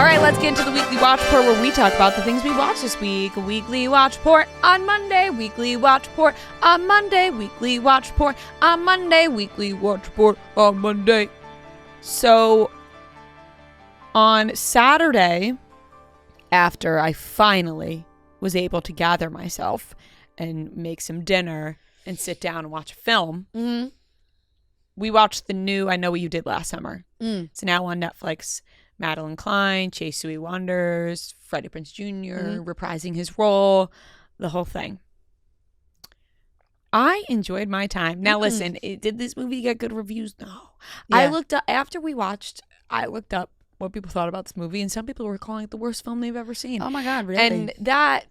All right, let's get into the weekly watch report where we talk about the things we watched this week. Weekly watch report on Monday. Weekly watch report on Monday. Weekly watch report on Monday. Weekly watch report on Monday. So, on Saturday, after I finally was able to gather myself and make some dinner and sit down and watch a film, we watched the new I Know What You Did Last Summer. It's now on Netflix. Madeline Klein, Chase Sui Wonders, Freddie Prinze Jr. Reprising his role, the whole thing. I enjoyed my time. Now listen, did this movie get good reviews? No. Yeah. I looked up what people thought about this movie, and some people were calling it the worst film they've ever seen. Oh my God, really? And that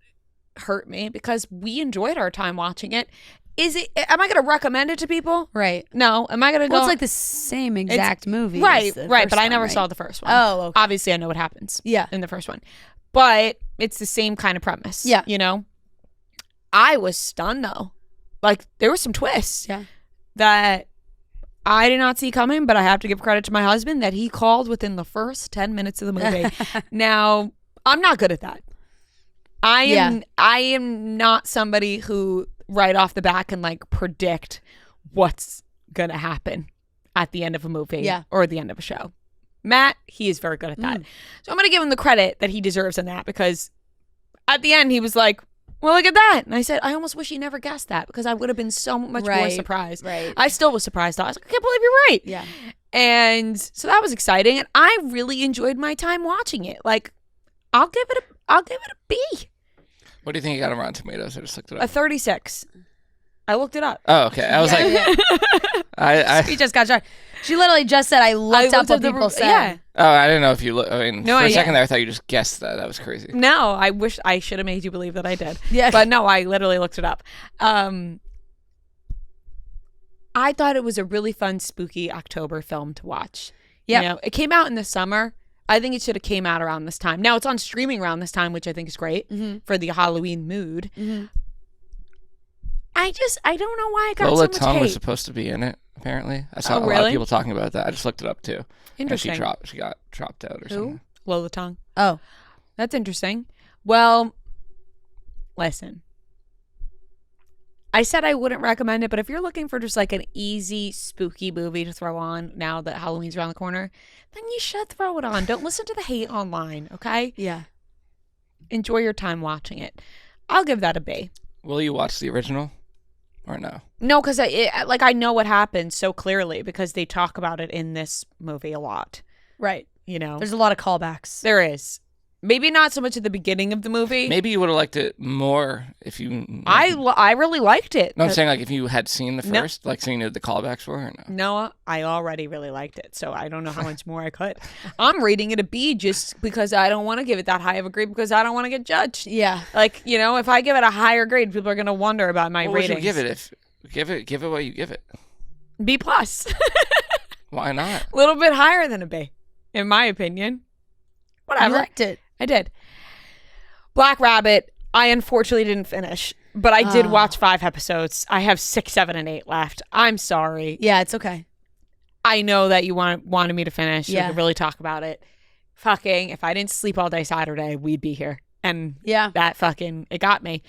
hurt me because we enjoyed our time watching it. Am I going to recommend it to people? Right. No. Am I going to go? Well, it's like the same exact movie. Right. But I never saw the first one. Oh, okay. Obviously, I know what happens in the first one. But it's the same kind of premise. Yeah. You know? I was stunned, though. Like, there were some twists that I did not see coming, but I have to give credit to my husband that he called within the first 10 minutes of the movie. Now, I'm not good at that. I am not somebody who right off the bat can like predict what's gonna happen at the end of a movie or the end of a show. Matt, he is very good at that. So I'm gonna give him the credit that he deserves in that, because at the end he was like, well, look at that. And I said, I almost wish he never guessed that, because I would have been so much more surprised. Right. I still was surprised. I was like, I can't believe you're right. Yeah. And so that was exciting, and I really enjoyed my time watching it. Like, I'll give it a B. What do you think you got on Rotten Tomatoes? I just looked it up. A 36. I looked it up. Oh, okay. I was like, He just got shot. She literally just said, I looked up what people said. Yeah. Oh, I didn't know if you look. I mean, No, for a second there, I thought you just guessed that. That was crazy. No, I wish I should have made you believe that I did. Yeah. But no, I literally looked it up. I thought it was a really fun, spooky October film to watch. Yeah. You know, it came out in the summer. I think it should have came out around this time. Now it's on streaming around this time, which I think is great for the Halloween mood. I don't know why I got Lola so much Tung hate. was supposed to be in it, apparently. I saw a lot really? of people talking about that. I just looked it up too. Interesting. And she got dropped out or something. Lola Tung. Oh. That's interesting. Well, listen. I said I wouldn't recommend it, but if you're looking for just like an easy, spooky movie to throw on now that Halloween's around the corner, then you should throw it on. Don't listen to the hate online, okay? Yeah. Enjoy your time watching it. I'll give that a B. Will you watch the original or no? No, because I know what happens so clearly because they talk about it in this movie a lot. Right. You know? There's a lot of callbacks. There is. Maybe not so much at the beginning of the movie. Maybe you would have liked it more if you... I really liked it. No, I'm saying like if you had seen the No. first, like so you knew the callbacks for or no? No, I already really liked it, so I don't know how much more I could. I'm rating it a B just because I don't want to give it that high of a grade because I don't want to get judged. Yeah. Like, you know, if I give it a higher grade, people are going to wonder about my What would ratings. you give it if... Give it what you give it. B+. Why not? A little bit higher than a B, in my opinion. Whatever. You liked it. I did. Black Rabbit, I unfortunately didn't finish, but I did watch 5 episodes. I have 6, 7, and 8 left. I'm sorry. Yeah, it's okay. I know that you wanted me to finish. Yeah. We could really talk about it. Fucking, if I didn't sleep all day Saturday, we'd be here. And that fucking, it got me.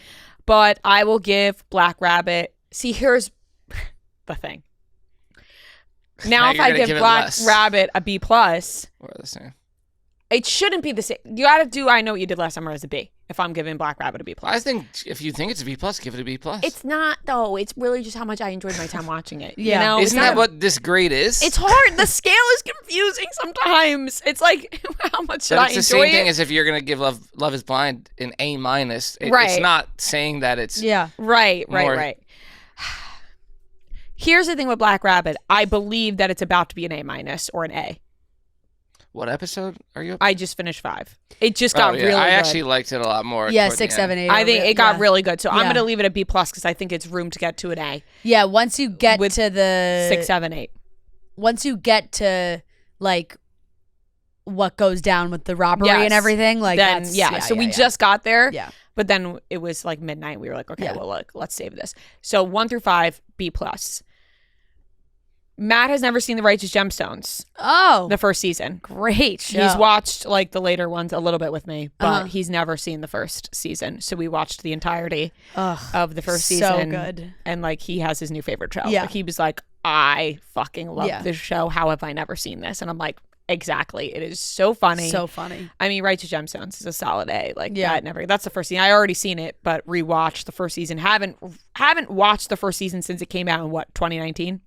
But I will give Black Rabbit. See, here's the thing. Now if I give Black Rabbit a B+, Or the same. it shouldn't be the same. You gotta do I Know What You Did Last Summer as a B if I'm giving Black Rabbit a B+. I think if you think it's a B+, give it a B+. It's not, though. It's really just how much I enjoyed my time watching it. Yeah. You know? Isn't that what this grade is? It's hard. The scale is confusing sometimes. It's like, how much should I enjoy it? It's the same thing as if you're going to give Love is Blind an A-. Right. It's not saying that it's... Yeah. Right. Here's the thing with Black Rabbit. I believe that it's about to be an A- or an A. What episode are you up? I just finished 5. It just got really good. I actually liked it a lot more. Yeah, toward 6, the 7, end. 8. I think it got really good. So I'm Yeah. going to leave it a B+ because I think it's room to get to an A. Yeah, once you get With to the 6, 7, 8. Once you get to like what goes down with the robbery Yes. and everything, like Then, that's so we just got there. Yeah. But then it was like midnight. We were like, okay, Yeah. well, let's save this. So 1 through 5, B+. Matt has never seen The Righteous Gemstones, Oh, the first season. great show. He's watched like the later ones a little bit with me, but Uh-huh. he's never seen the first season. So we watched the entirety Ugh, of the first so season. good. And like he has his new favorite show. Yeah. Like, he was like, I fucking love Yeah. this show. How have I never seen this? And I'm like, exactly. It is so funny. So funny. I mean, Righteous Gemstones is a solid A. Like, Yeah. that's the first season. I already seen it, but rewatched the first season. Haven't watched the first season since it came out in 2019,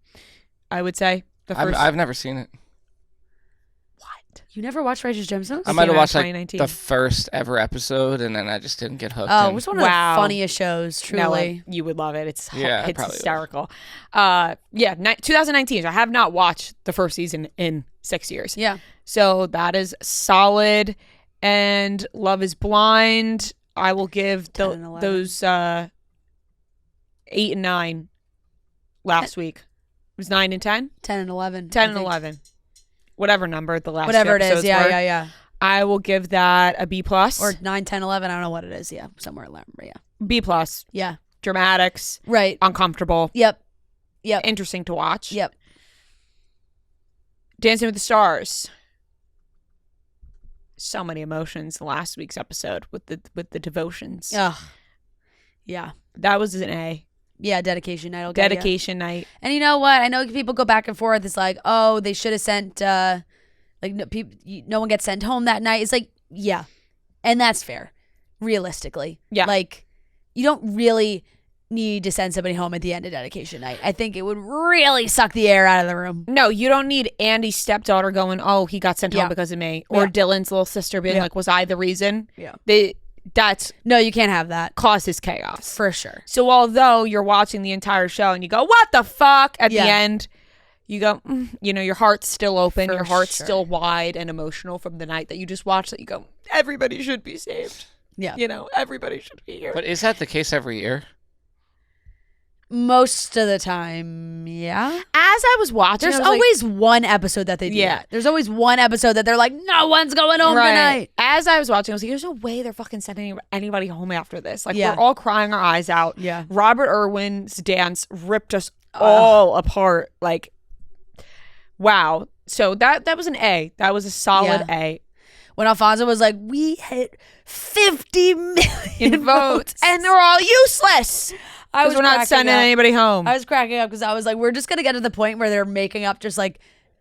I would say. The first. I've never seen it. What? You never watched Righteous Gemstones? I might came have out watched like 2019. the first ever episode, and then I just didn't get hooked. Oh, it in. was one of Wow. the funniest shows, truly. No, you would love it. It's Yeah, I it's probably would. hysterical. 2019. I have not watched the first season in 6 years. Yeah. So that is solid. And Love is Blind, I will give 10 and 11. those 8 and 9 last week. It was 9 and 10? 10 and 11. 10 I and think. 11. Whatever number the last Whatever it two is. episodes Yeah, were. yeah. I will give that a B+. Or 9, 10, 11. I don't know what it is. Yeah. Somewhere around. But yeah. B+. Yeah. Dramatics. Right. Uncomfortable. Yep. Yep. Interesting to watch. Yep. Dancing with the Stars. So many emotions in last week's episode with the devotions. Ugh. Yeah. That was an A. Yeah. Dedication night. I'll get ya. Dedication night. And you know what? I know people go back and forth. It's like, oh, they should have sent, no one gets sent home that night. It's like, yeah. And that's fair. Realistically. Yeah. Like, you don't really need to send somebody home at the end of dedication night. I think it would really suck the air out of the room. No, you don't need Andy's stepdaughter going, oh, he got sent Yeah. home because of me. Or Yeah. Dylan's little sister being Yeah. like, was I the reason? Yeah. That's No, you can't have that. causes chaos. For sure. So although you're watching the entire show and you go, what the fuck? At Yeah. the end, you go, your heart's still open. For your heart's sure. still wide and emotional from the night that you just watched that you go, everybody should be saved. Yeah. Everybody should be here. But is that the case every year? Most of the time, yeah. As I was watching, There's I was like, always one episode that they do. Yeah. that. There's always one episode that they're like, no one's going home tonight. As I was watching, I was like, there's no way they're fucking sending anybody home after this. Like, Yeah. we're all crying our eyes out. Yeah. Robert Irwin's dance ripped us all apart. Like, wow. So that was an A. That was a solid A. When Alfonso was like, we hit 50 million In votes. And they're all useless. I Because we're not sending anybody home. I was cracking up because I was like, we're just gonna get to the point where they're making up just like,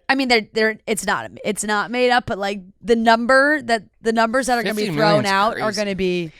I mean, they're it's not made up, but like the numbers that are gonna be 50 thrown million's out are crazy. gonna be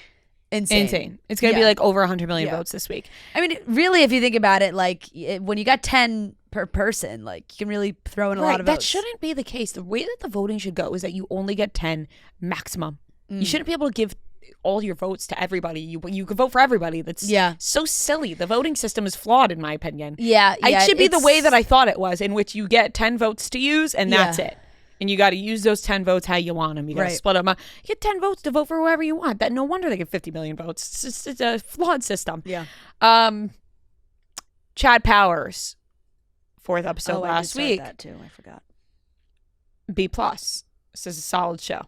insane. It's going to be Yeah. like over 100 million Yeah. votes this week. I mean, really, if you think about it, like when you got 10 per person, like you can really throw in a lot of That votes. shouldn't be the case. The way that the voting should go is that you only get 10 maximum. You shouldn't be able to give all your votes to everybody. You can vote for everybody. That's Yeah. so silly. The voting system is flawed, in my opinion. Yeah, It should be the way it's- that I thought it was, in which you get 10 votes to use, and that's Yeah. it. And you got to use those 10 votes how you want them. You got to Right. split them up. You get 10 votes to vote for whoever you want. That no wonder they get 50 million votes. It's a flawed system. Yeah. Chad Powers, 4th episode Oh, I did last start week. that too. I forgot. B+. This is a solid show.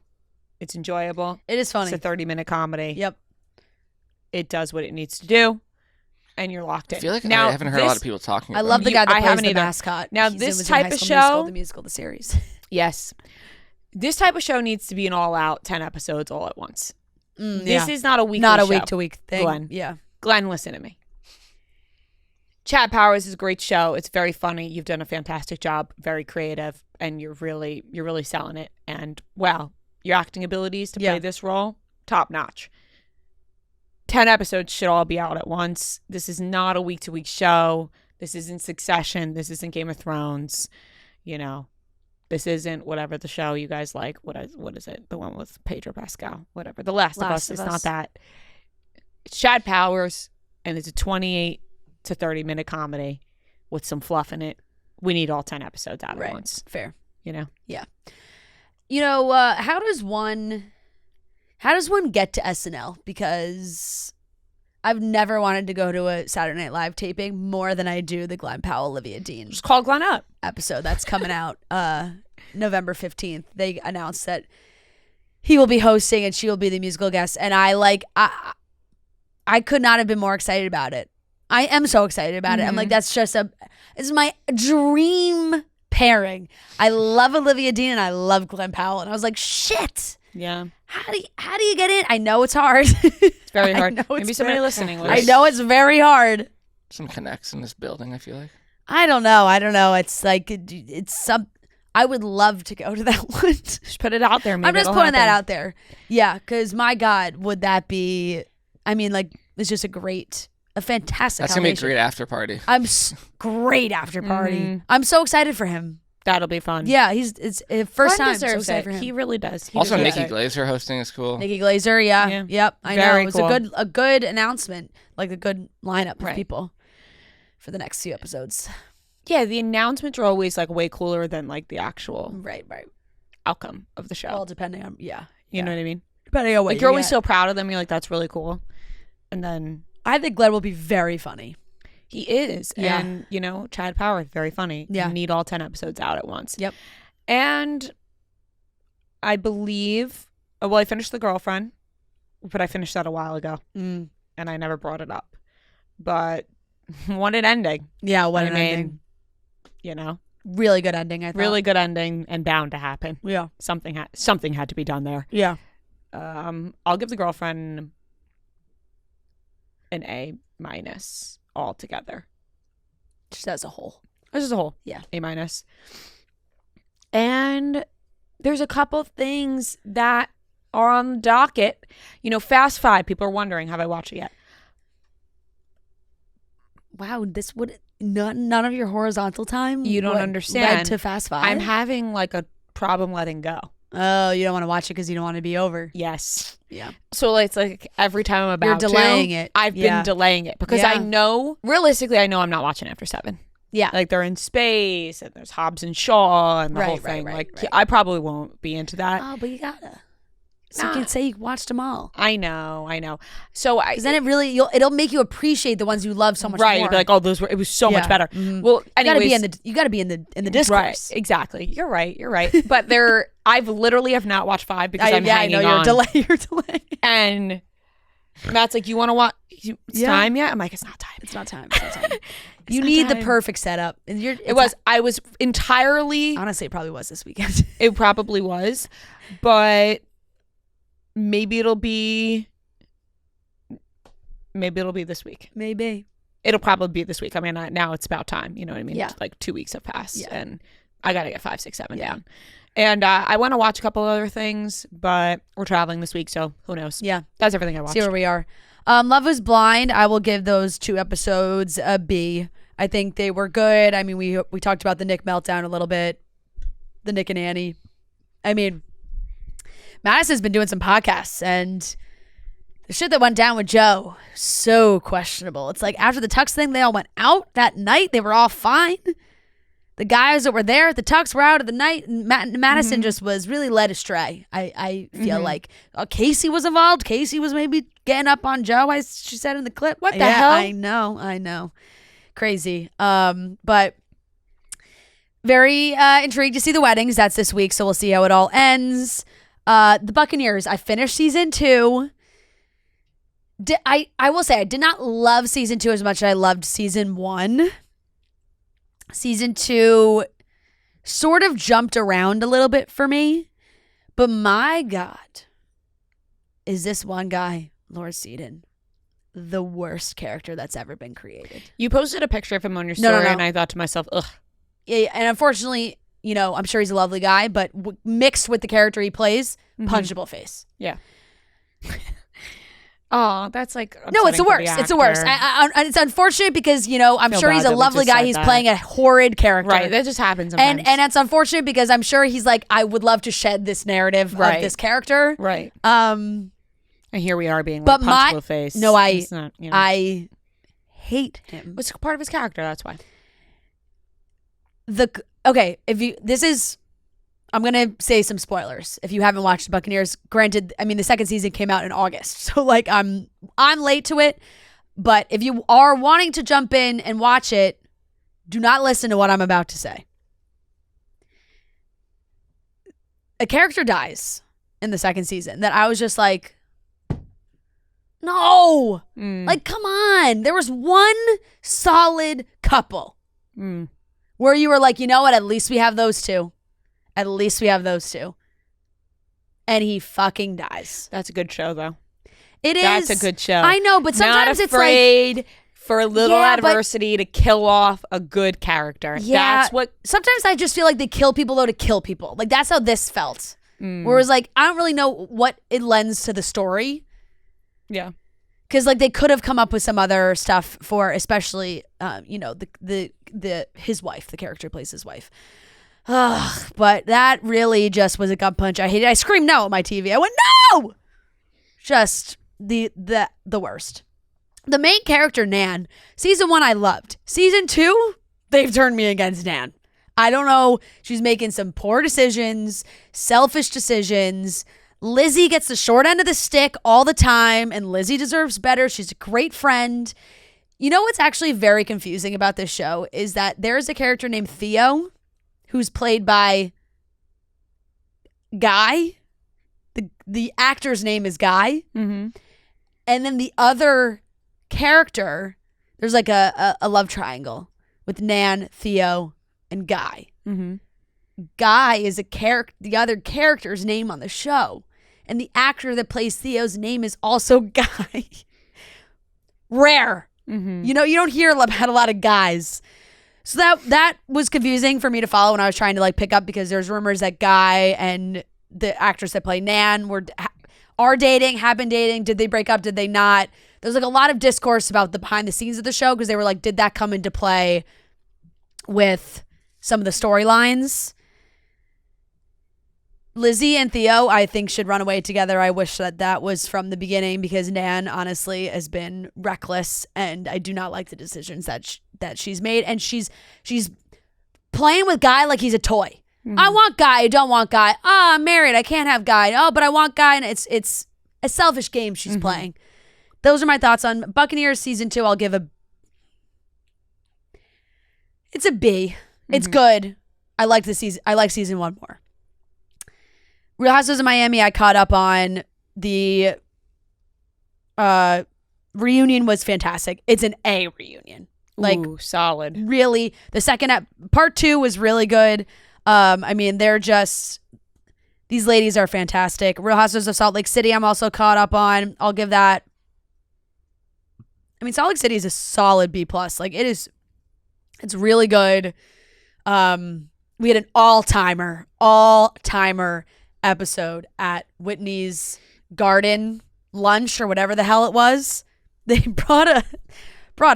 It's enjoyable. It is funny. It's a 30-minute comedy. Yep. It does what it needs to do, and you're locked in. I feel like now, I haven't heard a lot of people talking I about love the it. guy that I plays haven't the either. mascot. Now, He's this was in type High of School show- Musical, the musical, the series. Yes. This type of show needs to be an all-out 10 episodes all at once. This is not a weekly not a show. week-to-week thing. Glenn. Yeah. Glenn, listen to me. Chad Powers is a great show. It's very funny. You've done a fantastic job. Very creative, and you're really selling it. And wow, your acting abilities to play this role, top notch. 10 episodes should all be out at once. This is not a week-to-week show. This isn't Succession. This isn't Game of Thrones. This isn't whatever the show you guys like. What is it? The one with Pedro Pascal. Whatever. The Last of Us. It's not that. It's Chad Powers, and it's a 28 to 30-minute comedy with some fluff in it. We need all 10 episodes out at once. Fair. Yeah. How does one get to SNL? Because I've never wanted to go to a Saturday Night Live taping more than I do the Glenn Powell, Olivia Dean Just call Glenn up. episode that's coming out November 15th. They announced that he will be hosting and she will be the musical guest, and I could not have been more excited about it. I am so excited about it. I'm like, that's just it's my dream pairing. I love Olivia Dean and I love Glenn Powell. And I was like, shit. Yeah. How do you get in? I know it's hard. It's very hard. know Maybe it's somebody very- listening. I know it's very hard. Some connects in this building, I feel like. I don't know. It's like it's some. I would love to go to that one. Just put it out there. Maybe I'm just it'll putting that happen. out there. Yeah, because my God, would that be? I mean, like, it's just a fantastic. That's going to be a combination. great after party. Great after party. Mhm. I'm so excited for him. That'll be fun. Yeah, it's first Glenn time. So deserves excited it. for him. He really does. He Also, deserves Nikki it. Glazer hosting is cool. Nikki Glazer, yeah. Yeah. Yep, I Very know. It was cool. a good announcement, like a good lineup of Right. people for the next few episodes. Yeah, the announcements are always like way cooler than like the actual Right. outcome of the show. Well, depending on You know what I mean? depending on what Like you're always so proud of them. You're like, that's really cool. And then I think Glenn will be very funny. he is. Yeah. And, you know, Chad Power, very funny. Yeah. You need all 10 episodes out at once. Yep. And I believe, well, I finished The Girlfriend, but I finished that a while ago Mm. and I never brought it up. But what an ending, Yeah, what I an mean, ending. you know? Really good ending, I thought. Really good ending and bound to happen. Yeah. Something had to be done there. Yeah. I'll give The Girlfriend an A- altogether. Just as a whole. This is a whole. Yeah. A-. And there's a couple of things that are on the docket. You know, Fast Five. People are wondering, have I watched it yet? Wow, this would none of your horizontal time. You don't led understand. to Fast Five. I'm having like a problem letting go. Oh, you don't want to watch it because you don't want to be over. Yes. Yeah. So it's like every time I'm about You're delaying to, it. I've Yeah. been delaying it because Yeah. I know, realistically, I know I'm not watching after 7. Yeah. Like they're in space and there's Hobbs and Shaw and the whole Right, right, thing. right, like right. I probably won't be into that. Oh, but you gotta. So Nah. you can say you watched them all. I know. So I Because then it'll make you appreciate the ones you love so much right, more. be like, oh, it was so much Yeah. better. Mhm. Well, you gotta be anyways, you gotta be in the discourse. right, exactly. You're right. But I've literally have not watched 5 because I'm I hanging know on. you're delaying. And Matt's like, you want to watch? It's Yeah. time yet? I'm like, it's not time. It's not time. It's not time. you not need the time. perfect setup. And I was entirely. honestly, it probably was this weekend. It probably was, but maybe it'll be this week. Maybe. It'll probably be this week. I mean, now it's about time. You know what I mean? Yeah. Like 2 weeks have passed, Yeah. and I got to get 5, 6, 7 Yeah. down. And I want to watch a couple other things, but we're traveling this week, so who knows? Yeah. That's everything I watched. See where we are. Love is Blind. I will give those 2 episodes a B. I think they were good. I mean, we talked about the Nick meltdown a little bit, the Nick and Annie. I mean, Madison's been doing some podcasts, and the shit that went down with Joe, so questionable. It's like after the Tux thing, they all went out that night. They were all fine. The guys that were there at the Tux were out of the night, and Madison just was really led astray. I feel like Casey was involved. Casey was maybe getting up on Joe, as she said in the clip. What the hell? I know. Crazy. But very intrigued to see the weddings. That's this week, so we'll see how it all ends. The Buccaneers. I finished season 2. I will say I did not love season 2 as much as I loved season 1. Season 2 sort of jumped around a little bit for me. But my God, is this one guy, Lord Seaton, the worst character that's ever been created. You posted a picture of him on your No, story, no. and I thought to myself, ugh. Yeah, and unfortunately, I'm sure he's a lovely guy, but mixed with the character he plays, punchable face. Yeah. Oh, that's like No, it's the upsetting for worst. It's the worst. actor. It's unfortunate because, I'm Feel sure bad he's a that we lovely just guy. said He's that. playing a horrid character. Right, that just happens sometimes. And it's unfortunate because I'm sure he's like, I would love to shed this narrative Right. of this character. right. Um, And here we are being But like punchable face. no, It's not, I hate him. it's part of his character. That's why. I'm gonna say some spoilers if you haven't watched the Buccaneers. Granted, I mean the second season came out in August, so like I'm late to it. But if you are wanting to jump in and watch it, do not listen to what I'm about to say. A character dies in the second season that I was just like, No. Like, come on. There was one solid couple where you were like, you know what? At least we have those two. At least we have those two. And he fucking dies. That's a good show, though. It is. That's a good show. I know, but sometimes Not it's like, afraid for a little Yeah, but- adversity to kill off a good character. yeah. That's what. Sometimes I just feel like they kill people though to kill people. Like that's how this felt. Whereas like I don't really know what it lends to the story. Yeah. Because like they could have come up with some other stuff for, especially, his wife, the character who plays his wife. Ugh, but that really just was a gut punch. I hated it. I screamed no at my TV. I went no. Just the worst. The main character Nan, season 1 I loved. Season 2, they've turned me against Nan. I don't know. She's making some poor decisions, selfish decisions. Lizzie gets the short end of the stick all the time, and Lizzie deserves better. She's a great friend. You know what's actually very confusing about this show is that there's a character named Theo who's played by Guy. The actor's name is Guy. Mm-hmm. And then the other character, there's like a love triangle with Nan, Theo, and Guy. Mm-hmm. Guy is the other character's name on the show. And the actor that plays Theo's name is also Guy. Rare. Mm-hmm. You know, you don't hear about a lot of guys. So that was confusing for me to follow when I was trying to like pick up, because there's rumors that Guy and the actress that play Nan are dating, have been dating. Did they break up? Did they not? There's like a lot of discourse about the behind the scenes of the show, because they were like, did that come into play with some of the storylines? Lizzie and Theo, I think, should run away together. I wish that was from the beginning, because Nan, honestly, has been reckless, and I do not like the decisions that she's made. And she's playing with Guy like he's a toy. Mm-hmm. I want Guy. I don't want Guy. I'm married. I can't have Guy. Oh, but I want Guy. And it's a selfish game she's playing. Those are my thoughts on Buccaneers season 2. I'll give it's a B. It's good. I like season 1 more. Real Housewives of Miami, I caught up on. The reunion was fantastic. It's an A reunion. Like, ooh, solid. Really, the second part 2 was really good. I mean, these ladies are fantastic. Real Housewives of Salt Lake City, I'm also caught up on. I'll give that. I mean, Salt Lake City is a solid B+. Like, it's really good. We had an all-timer episode at Whitney's garden lunch or whatever the hell it was. They brought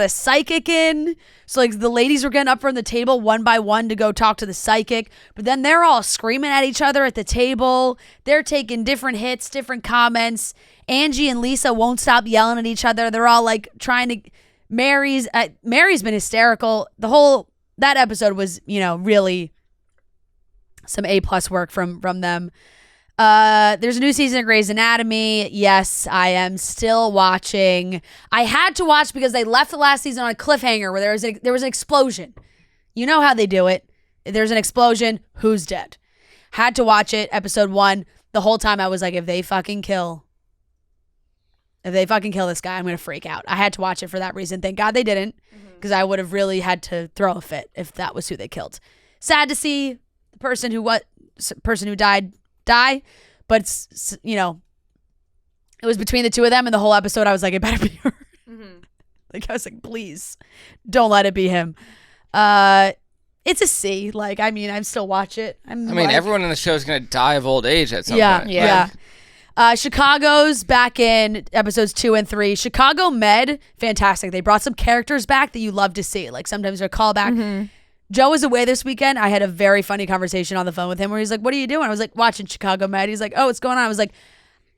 a psychic in. So like the ladies were getting up from the table one by one to go talk to the psychic, but then they're all screaming at each other at the table. They're taking different hits, different comments. Angie and Lisa won't stop yelling at each other. They're all like trying to. Mary's been hysterical. That episode was, really some A+ work from them. There's a new season of Grey's Anatomy. Yes, I am still watching. I had to watch because they left the last season on a cliffhanger where there was an explosion. You know how they do it. There's an explosion. Who's dead? Had to watch it. Episode 1. The whole time I was like, if they fucking kill this guy, I'm going to freak out. I had to watch it for that reason. Thank God they didn't, because I would have really had to throw a fit if that was who they killed. Sad to see the person who died die, but it was between the two of them, and the whole episode I was like, it better be her. Like, I was like, please don't let it be him. It's a C. Like, I mean, I still watch it. Everyone in the show is gonna die of old age at some point. Yeah. Chicago's back in episodes 2 and 3. Chicago Med, fantastic. They brought some characters back that you love to see. Like, sometimes they're callback. Joe was away this weekend. I had a very funny conversation on the phone with him where he's like, what are you doing? I was like, watching Chicago Med. He's like, oh, what's going on? I was like,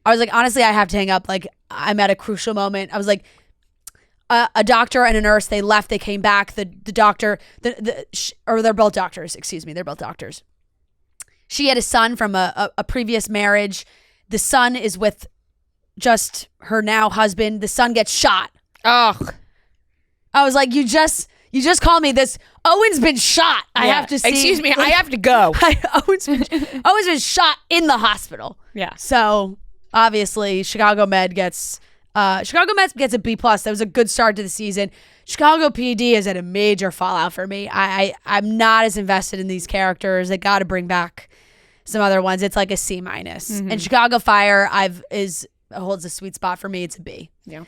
honestly, I have to hang up. Like, I'm at a crucial moment. I was like, a doctor and a nurse, they left, they came back. The doctor, they're both doctors. Excuse me. They're both doctors. She had a son from a previous marriage. The son is with just her now husband. The son gets shot. Ugh. I was like, you just called me this. Owen's been shot. I have to see. Excuse me, I have to go. Owen's been shot in the hospital. Yeah. So obviously Chicago Med gets Chicago Med gets a B+. That was a good start to the season. Chicago PD is at a major fallout for me. I'm not as invested in these characters. They got to bring back some other ones. It's like a C-. Mm-hmm. And Chicago Fire holds a sweet spot for me. It's a B. Yeah.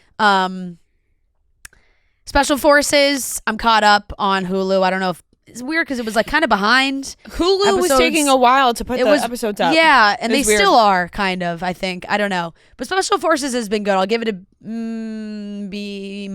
Special Forces, I'm caught up on Hulu. I don't know if it's weird because it was like kind of behind. Hulu was taking a while to put the episodes up. Yeah, and they weird. still are kind of, I think. I don't know. But Special Forces has been good. I'll give it a B-.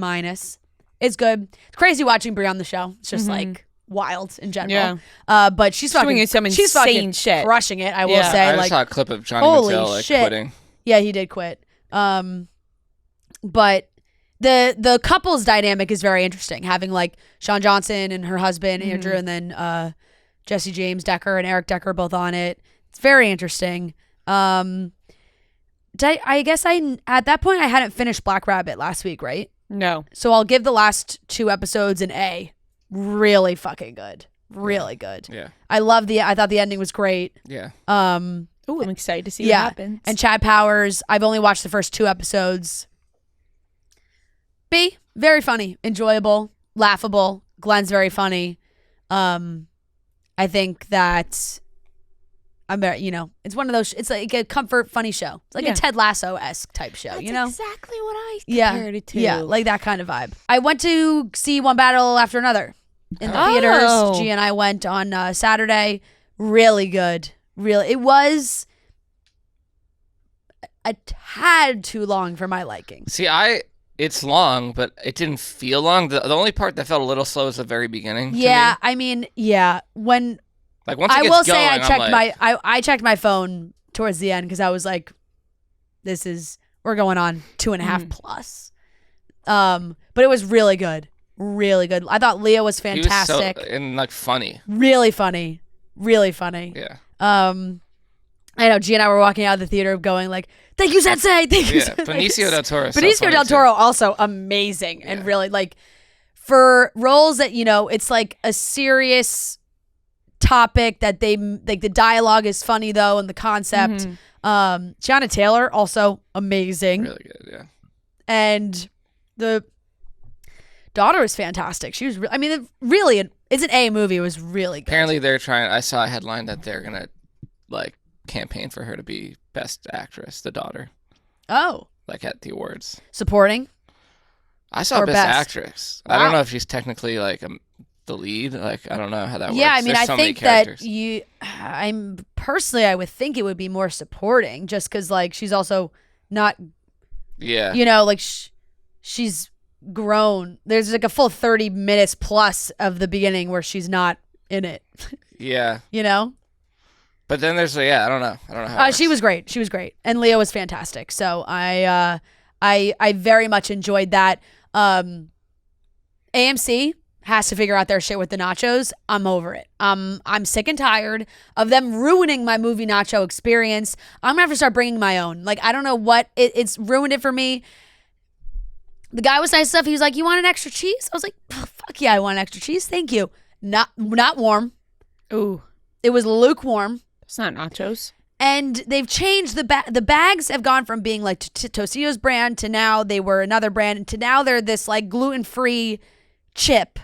It's good. It's crazy watching Brie on the show. It's just like wild in general. Yeah. But she's doing some insane fucking shit. crushing it, I will Yeah. say. I just like, saw a clip of Johnny holy Manziel shit. quitting. Yeah, he did quit. But the couples dynamic is very interesting. Having like Sean Johnson and her husband Andrew, and then Jesse James Decker and Eric Decker both on it. It's very interesting. I guess at that point I hadn't finished Black Rabbit last week, right? No. So I'll give the last 2 episodes an A. Really fucking good. Really good. Yeah. I thought the ending was great. Yeah. Oh, I'm excited to see what happens. And Chad Powers, I've only watched the first 2 episodes. B, very funny, enjoyable, laughable. Glenn's very funny. I think that it's one of those. It's like a comfort funny show. It's like a Ted Lasso-esque type show. That's you know, exactly what I yeah, compared it to. yeah, like that kind of vibe. I went to see One Battle After Another in the Oh. theaters. G and I went on Saturday. Really good. Really, it was a tad too long for my liking. See, it's long, but it didn't feel long. The only part that felt a little slow is the very beginning. Yeah, to me. I mean, yeah. When Like once it I gets will going, say, I I'm checked like, I checked my phone towards the end because I was like, we're going on 2.5 plus. But it was really good, really good. I thought Leo was fantastic, He was and like funny. really funny, really funny. Yeah. I know G and I were walking out of the theater going like, "Thank you, Sensei." Thank you. Yeah. Benicio del Toro. is so Benicio funny, del too. Toro also amazing and really like for roles that it's like a serious topic that they like. The dialogue is funny though, and the concept. Tiana Taylor also amazing, Really good. Yeah. and the daughter is fantastic. She was. Really, it's an A movie. It was really good. Apparently, they're trying. I saw a headline that they're gonna like campaign for her to be Best Actress, the daughter, Oh, like at the awards. supporting. I saw Or Best Best. Actress. I don't know if she's technically like the lead. Like I don't know how that works. Yeah, I mean, There's I so many think that characters. I would think it would be more supporting, just because like she's also not, Yeah. like she's grown. There's like a full 30 minutes plus of the beginning where she's not in it. Yeah. But then there's I don't know. I don't know how. it She works. was great. She was great, and Leo was fantastic. So I very much enjoyed that. AMC has to figure out their shit with the nachos. I'm over it. I'm sick and tired of them ruining my movie nacho experience. I'm gonna have to start bringing my own. Like I don't know what it's ruined it for me. The guy was nice enough. He was like, "You want an extra cheese?" I was like, oh, "Fuck yeah, I want an extra cheese. Thank you." Not warm. Ooh, It was lukewarm. it's not nachos. And they've changed the bags have gone from being like Tostito's brand to now they were another brand, and to now they're this like gluten-free chip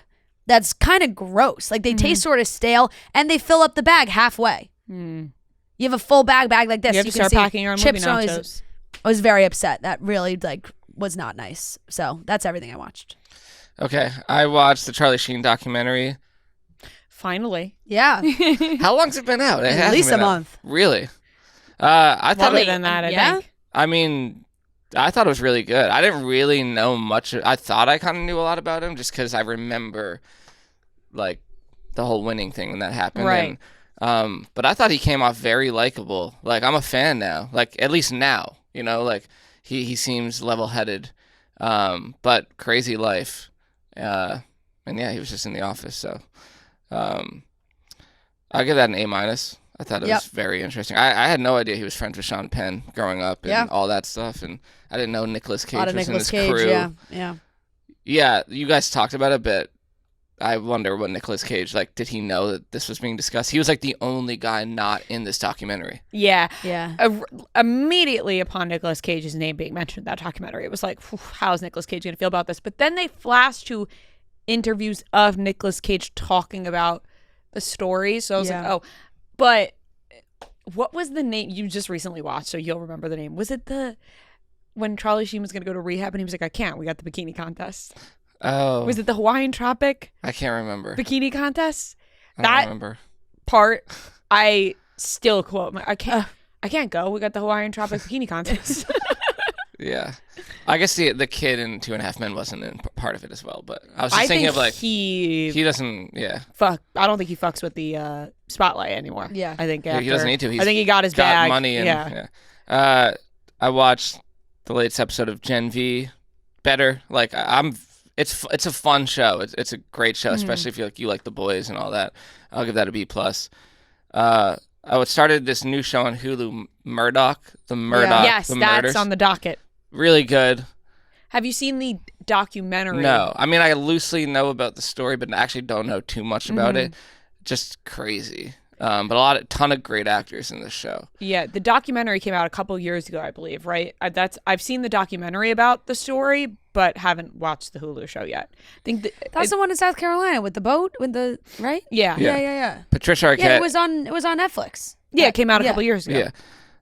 that's kind of gross. Like they taste sort of stale, and they fill up the bag halfway. You have a full bag like this. You have to can start see packing your own movie chips are always- nachos. I was very upset. That really like was not nice. So that's everything I watched. Okay, I watched the Charlie Sheen documentary. Finally. Yeah. How long's it been out? It At hasn't least been a out. month. Really? I thought. Longer than that, I yeah? think. I mean, I thought it was really good. I didn't really know much. I thought I kind of knew a lot about him just because I remember, like, the whole winning thing when that happened. Right. And, but I thought he came off very likable. Like, I'm a fan now. Like, at least now. Like, he seems level-headed, but crazy life. And, yeah, he was just in The Office, so. I'll give that an A-. I thought it was very interesting. I had no idea he was friends with Sean Penn growing up and all that stuff, and I didn't know Nicolas Cage A lot of was in Nicolas this Cage. crew. Yeah. Yeah, you guys talked about it, but I wonder what Nicolas Cage, like, did he know that this was being discussed? He was like the only guy not in this documentary. Yeah. Yeah. Immediately upon Nicolas Cage's name being mentioned in that documentary, it was like, how's Nicolas Cage going to feel about this? But then they flashed to interviews of Nicolas Cage talking about the story. So I was like, oh, but what was the name you just recently watched? So you'll remember the name. Was it when Charlie Sheen was going to go to rehab and he was like, I can't. We got the bikini contest. Oh. Was it the Hawaiian Tropic I can't remember. bikini contest? I don't That remember. part, I still quote. I can't go. We got the Hawaiian Tropic bikini contest. Yeah. I guess the kid in 2.5 Men wasn't in part of it as well, but I was just thinking of like he doesn't. Yeah. I don't think he fucks with the spotlight anymore. Yeah. I think He doesn't need to. I think he got his got bag. money and yeah. I watched the latest episode of Gen V. Better. Like it's a fun show. It's a great show, especially if you like The Boys and all that. I'll give that a B+. I started this new show on Hulu, Murdoch. Yes, the that's Murders. on the docket. Really good. Have you seen the documentary? No, I mean I loosely know about the story, but I actually don't know too much about it. Just crazy. But a ton of great actors in this show. Yeah, the documentary came out a couple years ago, I believe, right? I've seen the documentary about the story, but haven't watched the Hulu show yet. I think That's the one in South Carolina with the boat, right? Yeah. Yeah. Patricia Arquette. Yeah, it was on Netflix. Yeah, it came out a couple years ago.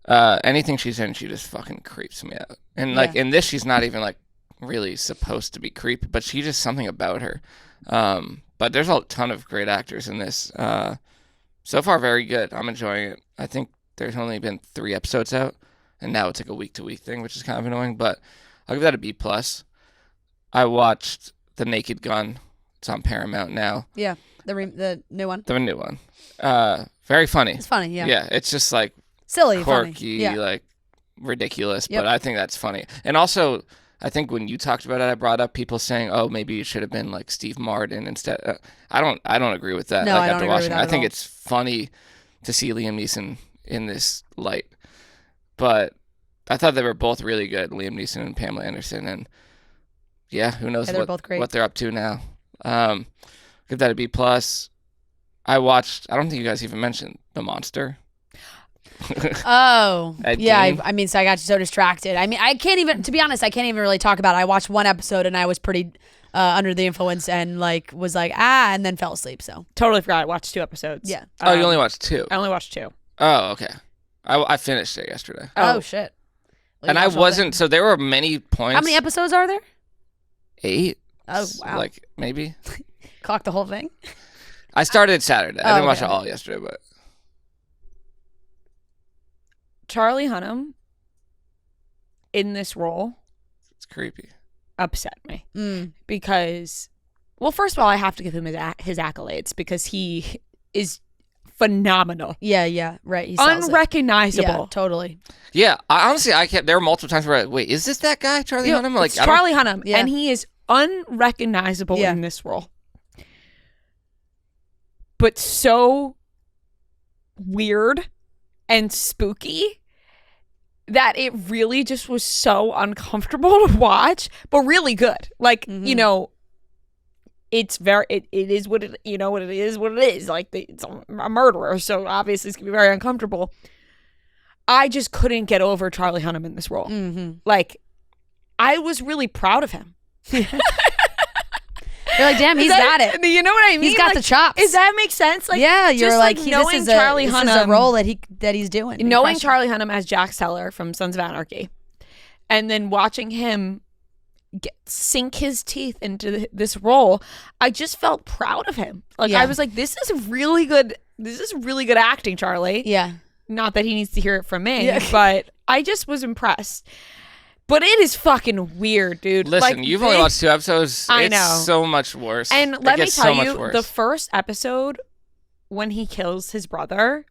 Yeah. Anything she's in, she just fucking creeps me out. And like in this, she's not even like really supposed to be creepy, but she just something about her. But there's a ton of great actors in this. So far, very good. I'm enjoying it. I think there's only been 3 episodes out, and now it's like a week-to-week thing, which is kind of annoying, but I'll give that a B+. I watched The Naked Gun. It's on Paramount now. Yeah, the new one. The new one. Very funny. It's funny, yeah. Yeah, it's just like silly, quirky, funny. Yeah. like ridiculous, Yep. but I think that's funny. And also, I think when you talked about it, I brought up people saying, "Oh, maybe it should have been like Steve Martin instead." I don't agree with that. No, like I don't after agree watching with it, that I at think all. it's funny to see Liam Neeson in this light. But I thought they were both really good, Liam Neeson and Pamela Anderson, and yeah, who knows Yeah, they're both great. what they're up to now. Give that a B+. I don't think you guys even mentioned The Monster. Oh, At yeah. Gein. I mean, so I got so distracted. I mean, I can't even, to be honest, I can't even really talk about it. I watched 1 episode and I was pretty under the influence and was like, and then fell asleep. So Totally forgot. I watched 2 episodes. Yeah. Oh, you only watched 2. I only watched 2. Oh, okay. I finished it yesterday. oh shit. Well, And you I watched the whole wasn't, thing. so there were many points. How many episodes are there? 8? Oh wow. Like, maybe. Clock the whole thing. I started Saturday. I didn't watch okay. it all yesterday, but Charlie Hunnam in this role it's creepy. upset me Mm. because, well, first of all, I have to give him his accolades because he is phenomenal, Yeah. Right. He sells it. unrecognizable. Yeah, totally. Yeah, honestly, there were multiple times where wait, is this that guy, Charlie You know, Hunnam? Like, it's I don't- Charlie Hunnam, Yeah. and he is unrecognizable Yeah. in this role, but so weird and spooky that it really just was so uncomfortable to watch, but really good. Like, you know, it's it is what it, you know, what it is. Like, it's a murderer, so obviously it's gonna be very uncomfortable. I just couldn't get over Charlie Hunnam in this role. Mm-hmm. Like, I was really proud of him. You're like, damn, he's got it. You know what I mean? He's got Like, the chops. Does that make sense? Like, yeah, you're just like, knowing this is Charlie this is Hunnam, a role that he's doing. He knowing crushed it. Charlie Hunnam as Jack Seller from Sons of Anarchy, and then watching him sink his teeth into this role, I just felt proud of him. Like, Yeah. I was like, this is really good. This is really good acting, Charlie. Yeah. Not that he needs to hear it from me, Yeah. but I just was impressed. But it is fucking weird, dude. Listen, Like, you've only watched 2 episodes. I It's know. so much worse. And It let me gets tell so much you, worse. the first episode when he kills his brother,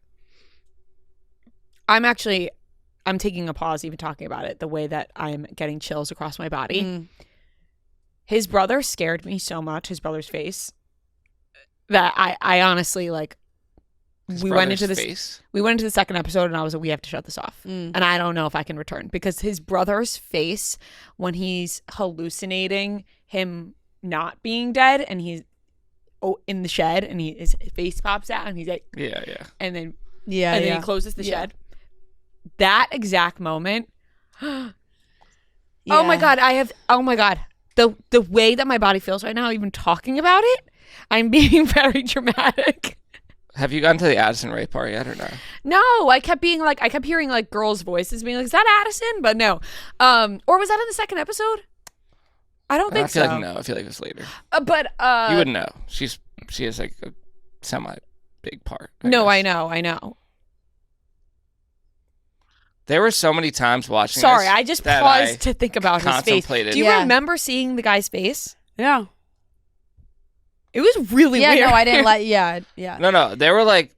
I'm taking a pause even talking about it, the way that I'm getting chills across my body. Mm. His brother scared me so much, his brother's face, that I honestly, like, His we went brother's into this. face? We went into the second episode and I was like, we have to shut this off. Mm. And I don't know if I can return because his brother's face when he's hallucinating him not being dead and he's in the shed and his face pops out and he's like, Yeah. and then Yeah, and then yeah. he closes the Yeah. shed. That exact moment. Oh Yeah. my god, oh my god. The way that my body feels right now, even talking about it, I'm being very dramatic. Have you gotten to the Addison Rae part yet or no? No, I kept hearing like girls' voices being like, "Is that Addison?" But no. Or was that in the second episode? I don't think I feel so. like no. I feel like it was later. But You wouldn't know. She has like a semi big part. no, guess. I know. There were so many times watching. Sorry, this I just that paused to think about his face. contemplated. Do you Yeah. remember seeing the guy's face? Yeah. It was really Yeah, weird. no, I didn't like, yeah. No. There were like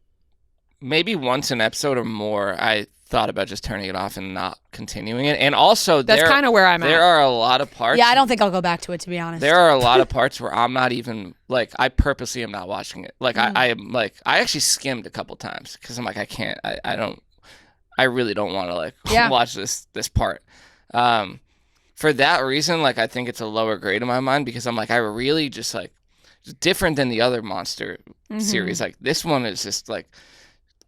maybe once an episode or more. I thought about just turning it off and not continuing it. And also, That's kind of where I'm there at. are a lot of parts. Yeah, I don't think I'll go back to it, to be honest. There are a lot of parts where I'm not even like I purposely am not watching it. Like Mm. I am like I actually skimmed a couple times because I'm like I can't. I really don't want to like Yeah. watch this part. For that reason, like I think it's a lower grade in my mind because I'm like I really just like different than the other monster Mm-hmm. series. Like this one is just like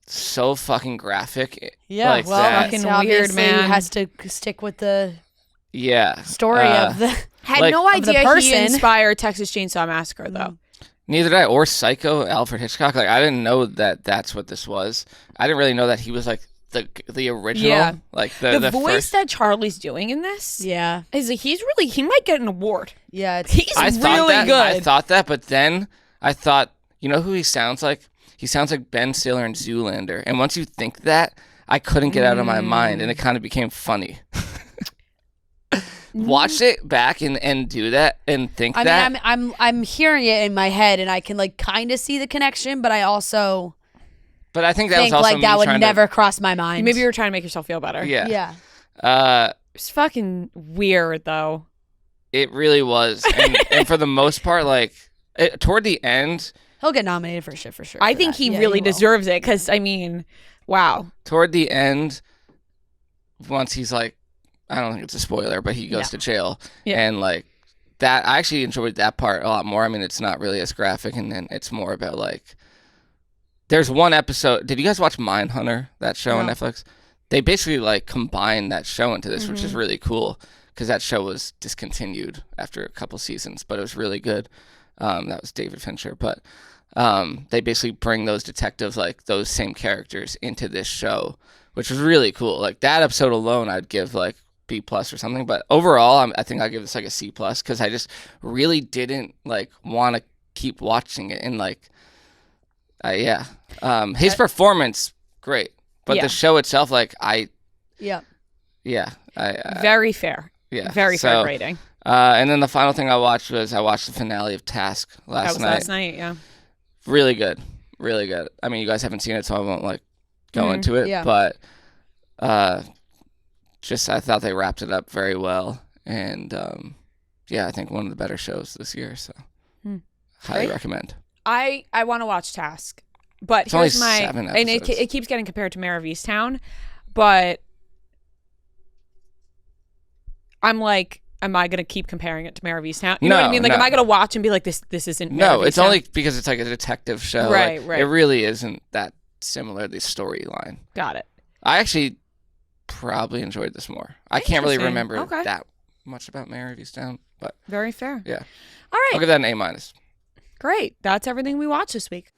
so fucking graphic. Yeah, like well, that. fucking it's weird, obviously man. has to stick with the Yeah. story of the. Had like- no of the idea he person. inspired Texas Chainsaw Massacre though. Neither did I. Or Psycho, Alfred Hitchcock. Like I didn't know that that's what this was. I didn't really know that he was like the original. Yeah. Like The the voice first. that Charlie's doing in this Yeah, is like, he might get an award. yeah. It's, He's I thought really that. good. I thought that, but then I thought, you know who he sounds like? He sounds like Ben Stiller in Zoolander. And once you think that, I couldn't get out of my mind, and it kind of became funny. Watch it back and do that and think I that. mean, I'm hearing it in my head, and I can like kind of see the connection, but I also but I think that think was also like me that would trying never cross my mind. Maybe you were trying to make yourself feel better. to. Yeah. Yeah. It's fucking weird though. It really was, and for the most part, like toward the end. He'll get nominated for shit for sure. I for think that. he Yeah, really will. deserves it because I mean, wow. Toward the end, once he's like, I don't think it's a spoiler, but he goes No. to jail, Yeah. and like that, I actually enjoyed that part a lot more. I mean, it's not really as graphic, and then it's more about like. There's one episode. Did you guys watch Mindhunter? That show on No. Netflix. They basically like combined that show into this, which is really cool because that show was discontinued after a couple seasons, but it was really good. That was David Fincher, but they basically bring those detectives, like those same characters, into this show, which was really cool. Like that episode alone, I'd give like B+ or something, but overall, I think I'd give this like a C+ because I just really didn't like want to keep watching it, and like, his performance great, but Yeah. the show itself, like Yeah. Very fair. yeah, Very fair so, grading. And then the final thing I watched was the finale of Task That last was night. last night, yeah. Really good, really good. I mean, you guys haven't seen it, so I won't like go Mhm. into it. Yeah. But just I thought they wrapped it up very well, and I think one of the better shows this year. So highly Great. recommend. I want to watch Task, but It's only here's my 7 and episodes. it keeps getting compared to Mare of Easttown, but I'm like, am I gonna keep comparing it to Mare of Easttown? You know what I No, mean? Like, no. am I gonna watch and be like, this isn't? Mare No, of it's Easttown? only because it's like a detective show. Right, Like, right. It really isn't that similar, the storyline. Got it. I actually probably enjoyed this more. I can't really Interesting. remember Okay. that much about Mare of Easttown, but Very fair. yeah. All I'll right, give that an A-. great. That's everything we watched this week.